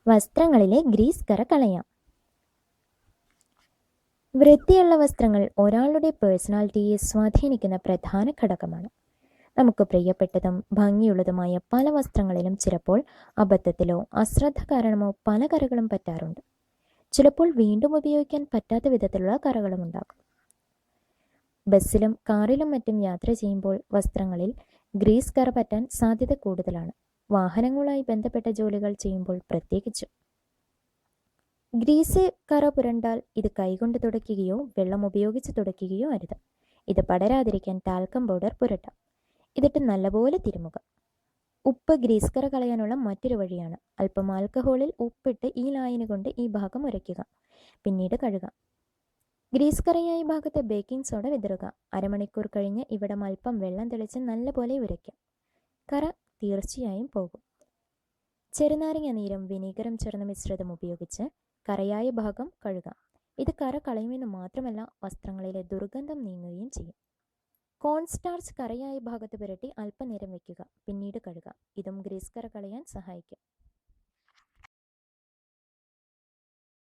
വസ്ത്രങ്ങളിലെ Greece കറ കളയാം. വൃത്തിയുള്ള വസ്ത്രങ്ങൾ ഒരാളുടെ പേഴ്സണാലിറ്റിയെ സ്വാധീനിക്കുന്ന പ്രധാന ഘടകമാണ്. നമുക്ക് പ്രിയപ്പെട്ടതും ഭംഗിയുള്ളതുമായ പല വസ്ത്രങ്ങളിലും ചിലപ്പോൾ അബദ്ധത്തിലോ അശ്രദ്ധ കാരണമോ പല കറകളും പറ്റാറുണ്ട്. ചിലപ്പോൾ വീണ്ടും ഉപയോഗിക്കാൻ പറ്റാത്ത വിധത്തിലുള്ള കറകളും ഉണ്ടാകും. ബസ്സിലും കാറിലും മറ്റും യാത്ര ചെയ്യുമ്പോൾ വസ്ത്രങ്ങളിൽ ഗ്രീസ് കറ പറ്റാൻ സാധ്യത കൂടുതലാണ്. വാഹനങ്ങളുമായി ബന്ധപ്പെട്ട ജോലികൾ ചെയ്യുമ്പോൾ പ്രത്യേകിച്ചും. ഗ്രീസ് കറ പുരണ്ടാൽ ഇത് കൈകൊണ്ട് തുടയ്ക്കുകയോ വെള്ളം ഉപയോഗിച്ച് തുടയ്ക്കുകയോ അരുത്. ഇത് പടരാതിരിക്കാൻ ടാൽക്കം പൗഡർ പുരട്ടാം. ഇതിട്ട് നല്ലപോലെ തിരുമുക. ഉപ്പ് ഗ്രീസ് കറ കളയാനുള്ള മറ്റൊരു വഴിയാണ്. അല്പം ആൽക്കഹോളിൽ ഉപ്പിട്ട് ഈ ലായനി കൊണ്ട് ഈ ഭാഗം ഉരയ്ക്കുക. പിന്നീട് കഴുകാം. ഗ്രീസ് കറയായ ഭാഗത്ത് ബേക്കിംഗ് സോഡ വിതറുക. അരമണിക്കൂർ കഴിഞ്ഞ് ഇവിടം അല്പം വെള്ളം തെളിച്ച് നല്ലപോലെ ഉരയ്ക്കാം. കറ തീർച്ചയായും പോകും. ചെറുനാരങ്ങ നീരും വിനീഗറും ചേർന്ന മിശ്രിതം ഉപയോഗിച്ച് കറയായ ഭാഗം കഴുകാം. ഇത് കറ കളയുമെന്ന് മാത്രമല്ല, വസ്ത്രങ്ങളിലെ ദുർഗന്ധം നീങ്ങുകയും ചെയ്യും. കോൺസ്റ്റാർച്ച് കറയായ ഭാഗത്ത് പുരട്ടി അല്പനേരം വയ്ക്കുക. പിന്നീട് കഴുകാം. ഇതും ഗ്രീസ് കറ കളയാൻ സഹായിക്കും.